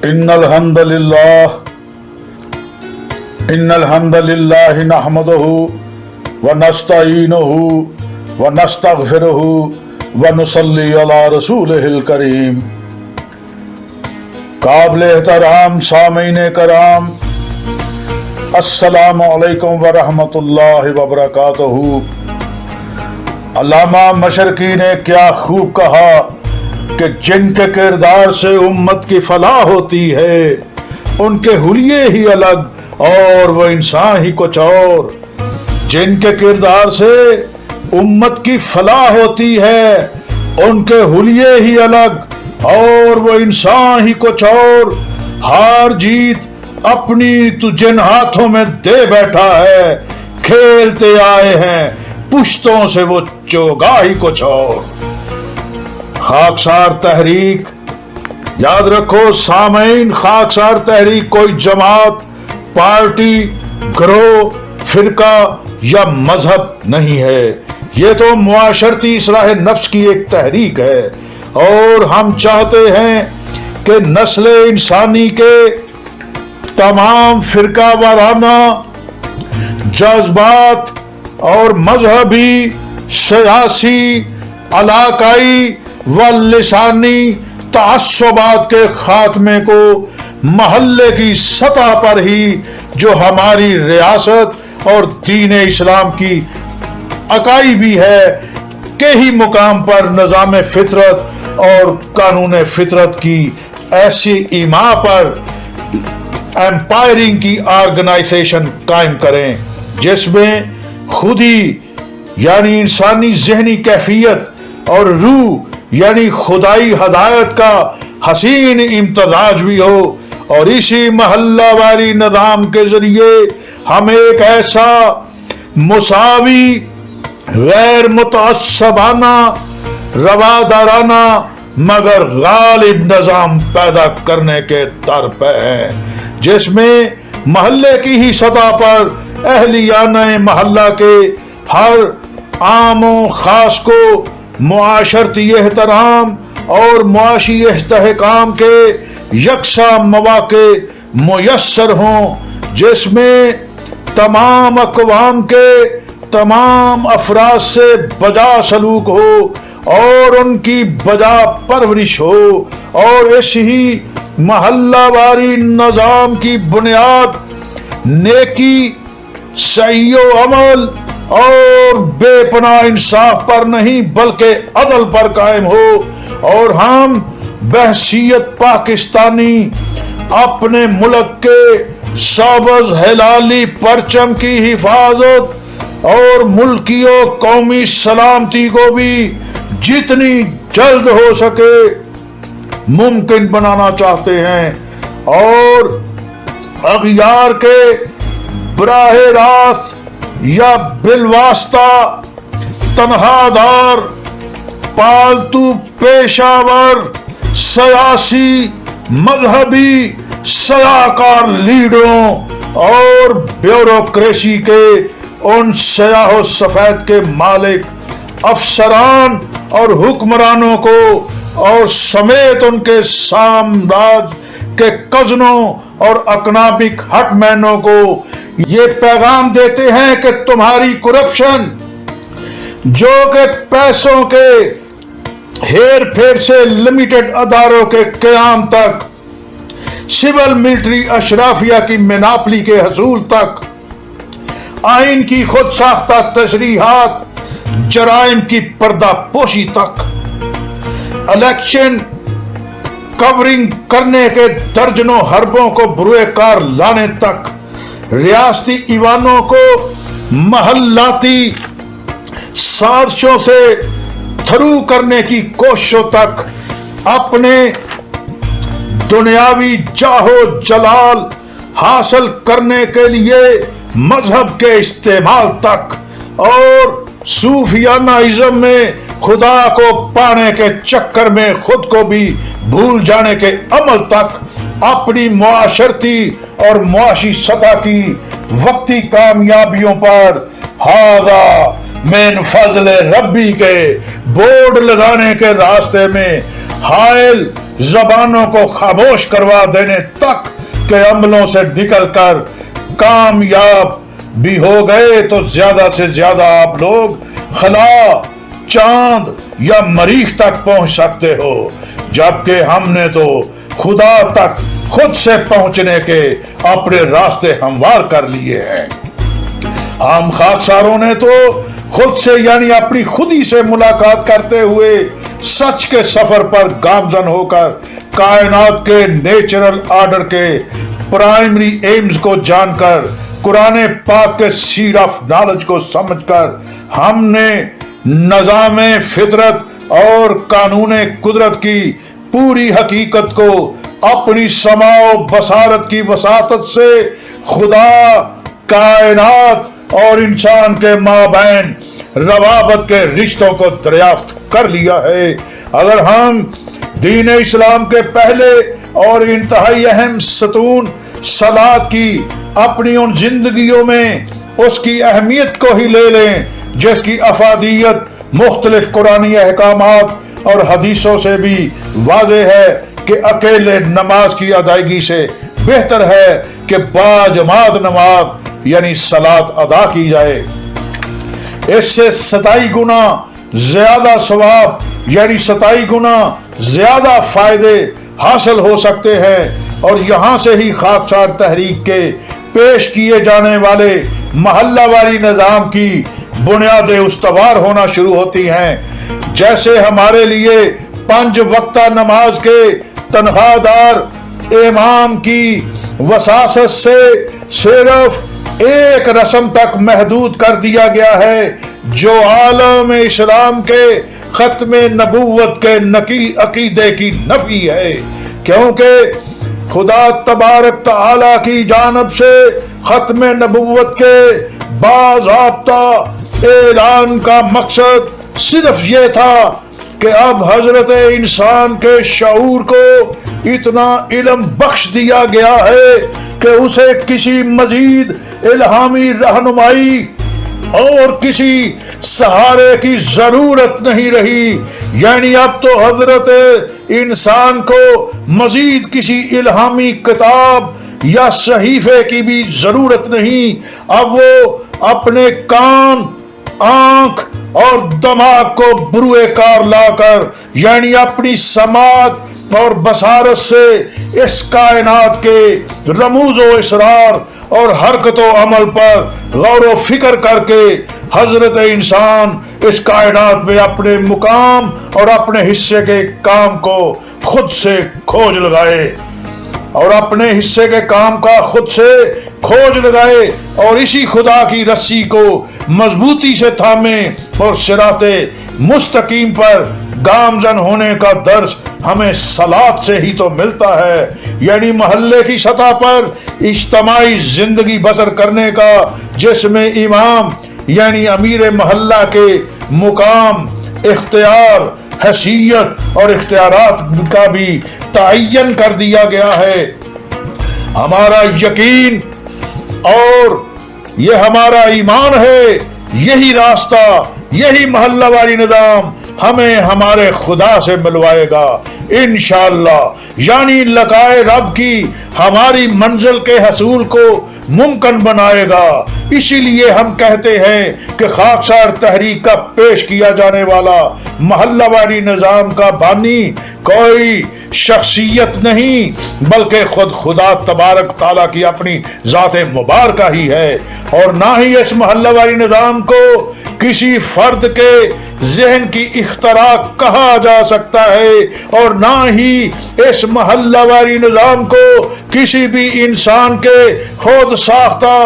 إن الحمد لله نحمده ونستعينه ونستغفره ونصلي على رسوله الكريم. قابل احترام سامعین کرام، السلام علیکم ورحمۃ اللہ وبرکاتہ. علامہ مشرقی نے کیا خوب کہا کہ جن کے کردار سے امت کی فلاح ہوتی ہے ان کے حلیے ہی الگ اور وہ انسان ہی کچھ اور. جن کے کردار سے امت کی فلاح ہوتی ہے ان کے حلیے ہی الگ اور وہ انسان ہی کچھ اور. ہار جیت اپنی تو جن ہاتھوں میں دے بیٹھا ہے، کھیلتے آئے ہیں پشتوں سے وہ چوگا ہی کچھ اور. خاکسار تحریک، یاد رکھو سامعین، خاکسار تحریک کوئی جماعت، پارٹی، گروہ، فرقہ یا مذہب نہیں ہے. یہ تو معاشرتی اصلاح نفس کی ایک تحریک ہے اور ہم چاہتے ہیں کہ نسل انسانی کے تمام فرقہ وارانہ جذبات اور مذہبی، سیاسی، علاقائی و لسانی تعصبات کے خاتمے کو محلے کی سطح پر ہی جو ہماری ریاست اور دین اسلام کی اکائی بھی ہے کے ہی مقام پر نظام فطرت اور قانون فطرت کی ایسی ایما پر ایمپائرنگ کی آرگنائزیشن قائم کریں جس میں خودی یعنی انسانی ذہنی کیفیت اور روح یعنی خدائی ہدایت کا حسین امتزاج بھی ہو. اور اسی محلہ واری نظام کے ذریعے ہم ایک ایسا مساوی، غیر متعصبانہ، روادارانہ مگر غالب نظام پیدا کرنے کے در پہ ہیں جس میں محلے کی ہی سطح پر اہلیانہ محلہ کے ہر عام و خاص کو معاشرتی احترام اور معاشی استحکام کے یکساں مواقع میسر ہوں، جس میں تمام اقوام کے تمام افراد سے بجا سلوک ہو اور ان کی بجا پرورش ہو. اور اس ہی محلہ واری نظام کی بنیاد نیکی، صحیح و عمل اور بے پناہ انصاف پر نہیں بلکہ عدل پر قائم ہو. اور ہم بحثیت پاکستانی اپنے ملک کے سابز ہلالی پرچم کی حفاظت اور ملکی و قومی سلامتی کو بھی جتنی جلد ہو سکے ممکن بنانا چاہتے ہیں اور اغیار کے براہ راست یا بالواسطہ تنہا دار، پالتو پیشہ ور، سیاسی، مذہبی، سیاکار لیڈروں اور بیوروکریسی کے ان سیاہ و سفید کے مالک افسران اور حکمرانوں کو اور سمیت ان کے سامراج کے کزنوں اور اکنامک ہٹ مینوں کو یہ پیغام دیتے ہیں کہ تمہاری کرپشن جو کہ پیسوں کے ہیر پھیر سے لمیٹڈ اداروں کے قیام تک، سول ملٹری اشرافیہ کی میناپلی کے حصول تک، آئین کی خود ساختہ تشریحات، جرائم کی پردہ پوشی تک، الیکشن کورنگ کرنے کے درجنوں حربوں کو بروئے کار لانے تک، ریاستی ایوانوں کو محلاتی سازشوں سے تھرو کرنے کی کوششوں تک، اپنے دنیاوی جاہ و جلال حاصل کرنے کے لیے مذہب کے استعمال تک، اور صوفیانہ ازم میں خدا کو پانے کے چکر میں خود کو بھی بھول جانے کے عمل تک، اپنی معاشرتی اور معاشی سطح کی وقتی کامیابیوں پر ہاذا من فضل ربی کے بورڈ لگانے کے راستے میں حائل जबानों को खामोश करवा देने तक के अमलों से निकलकर कामयाब भी हो गए तो ज्यादा से ज्यादा आप लोग खला, चांद या मरीख तक पहुंच सकते हो, जबकि हमने तो खुदा तक खुद से पहुंचने के अपने रास्ते हमवार कर लिए हैं। हम खाकसारों ने तो खुद से यानी अपनी खुदी से मुलाकात करते हुए सच के सफर पर गामजन होकर कायनात के नेचुरल ऑर्डर के प्राइमरी एम्स को जानकर कुरान पाक के सीड ऑफ नॉलेज को समझकर हमने निज़ाम फितरत और कानून कुदरत की पूरी हकीकत को अपनी समाओ बसारत की वसातत से खुदा, कायनात और इंसान के माबैन रवाबत के रिश्तों को दरियाफ्त कर लिया है। अगर हम दीन इस्लाम के पहले और इंतहाई अहम सतून सलात की अपनी उन जिंदगियों में उसकी अहमियत को ही ले लें जिसकी अफादियत मुख्तलिफ कुरानी अहकामात और हदीसों से भी वाज़ेह है कि अकेले नमाज की अदायगी से बेहतर है कि बाजमात नमाज यानी सलात अदा की जाए। इससे 27 गुना ज्यादा सवाब यानी 27 गुना ज्यादा फायदे हासिल हो सकते हैं। और यहाँ से ही खाकसार तहरीक के पेश किए जाने वाले महल्लावारी निज़ाम की बुनियादें उस्तवार होना शुरू होती हैं। जैसे हमारे लिए 5 वक्ता नमाज के तनख्वाहदार इमाम की वसासत से सिर्फ एक रस्म तक महदूद कर दिया गया है जो आलम इस्लाम के खत्म नबूवत के नकी अकीदे की नफी है, क्योंकि खुदा तबारक तआला की जानब से खत्म नबूवत के बाज़ाब्ता ऐलान का मकसद सिर्फ ये था कि अब हजरत इंसान के शऊर को इतना इल्म बख्श दिया गया है कि उसे किसी मजीद इल्हामी रहनुमाई और किसी सहारे की जरूरत नहीं रही। यानी अब तो हजरत इंसान को मजीद किसी इल्हामी किताब या सहीफे की भी जरूरत नहीं। अब वो अपने कान, आंख और दिमाग को बुरुए कार लाकर यानी अपनी समात और बसारत से इस कायनात के रमूजो इसरार और हरकत अमल पर गौर व फिक्र करके हजरत इंसान इस कायनात में अपने मुकाम और अपने हिस्से के काम को खुद से खोज लगाए और अपने हिस्से के काम का खुद से खोज लगाए और इसी खुदा की रस्सी को मजबूती से थामे और सिराते मुस्तकीम पर गामजन होने का दर्स हमें सलात से ही तो मिलता है। यानी मोहल्ले की सतह पर इज्तमाई जिंदगी बसर करने का जिसमें इमाम यानी अमीर मोहल्ला के मुकाम, इख्तियार, हैसियत और इख्तियारात का भी तयन कर दिया गया है। हमारा यकीन और ये हमारा ईमान है, यही रास्ता, यही मोहल्लावारी निज़ाम हमें हमारे खुदा से मिलवाएगा इंशाअल्लाह। यानी लकाए रब की हमारी मंजिल के हसूल को मुमकिन बनाएगा। इसीलिए हम कहते हैं कि खाकसार तहरीक का पेश किया जाने वाला मोहल्लावारी निज़ाम का बानी कोई शख्सियत नहीं बल्कि खुद खुदा तबारक ताला की अपनी जाते मुबारका ही है। और ना ही इस मोहल्लावारी निज़ाम को किसी फर्द के जहन की इख्तरा कहा जा सकता है और ना ही इस मोहल्लावारी निज़ाम को किसी भी इंसान के खुद साख्ता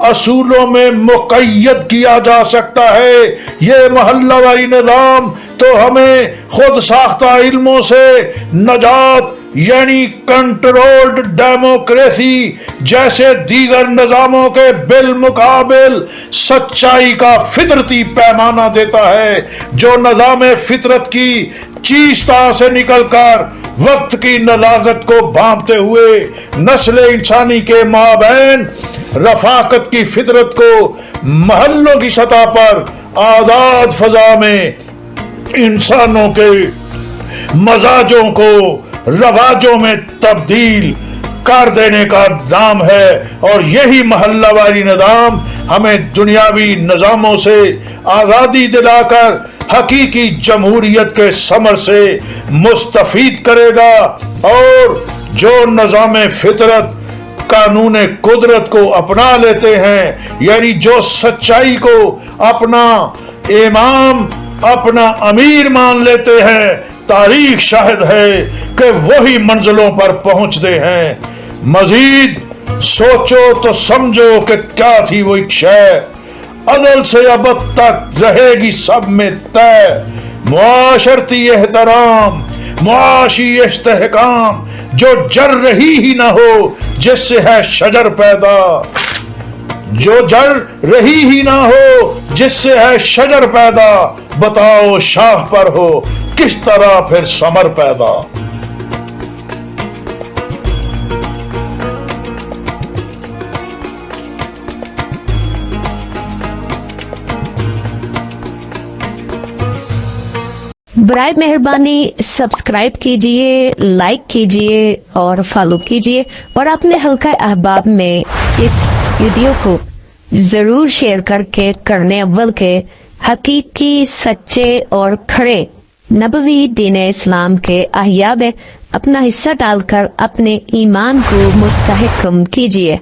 असूलों में मुक़य्यद किया जा सकता है। ये मोहल्लावारी निज़ाम तो हमें खुद साख्ता इल्मों से नजात यानी कंट्रोल्ड डेमोक्रेसी जैसे दीगर निज़ामों के बिलमुकाबिल सच्चाई का फितरती पैमाना देता है, जो निज़ाम फितरत की चीस्ता से निकलकर वक्त की नज़ाकत को भांपते हुए नस्ल इंसानी के माबैन रफाकत की फितरत को महल्लों की सतह पर आज़ाद फजा में इंसानों के मजाजों को रवाजों में तब्दील कर देने का नाम है। और यही महल्ला वाली निज़ाम हमें दुनियावी निज़ामों से आज़ादी दिलाकर हकीकी जमहूरियत के समर से मुस्तफीद करेगा। और जो निज़ाम फितरत कानून कुदरत को अपना लेते हैं, यानी जो सच्चाई को अपना इमाम अपना अमीर मान लेते हैं, तारीख शाहिद है कि वही मंजिलों पर पहुंचते हैं। मजीद सोचो तो समझो कि क्या थी वो एक शय, अज़ल से अब तक रहेगी सब में तय। मुआशरती एहतराम, मुआशी इस्तेहकाम, जो जर रही ही ना हो जिससे है शजर पैदा, जो जड़ रही ही ना हो जिससे है शजर पैदा, बताओ शाह पर हो किस तरह फिर समर पैदा। बराए मेहरबानी सब्सक्राइब कीजिए, लाइक कीजिए और फॉलो कीजिए, और अपने हल्का अहबाब में इस वीडियो को जरूर शेयर करके करने अव्वल के हकीकी सच्चे और खड़े नबवी दीन इस्लाम के अहया में अपना हिस्सा डालकर अपने ईमान को मुस्तहकम कीजिए।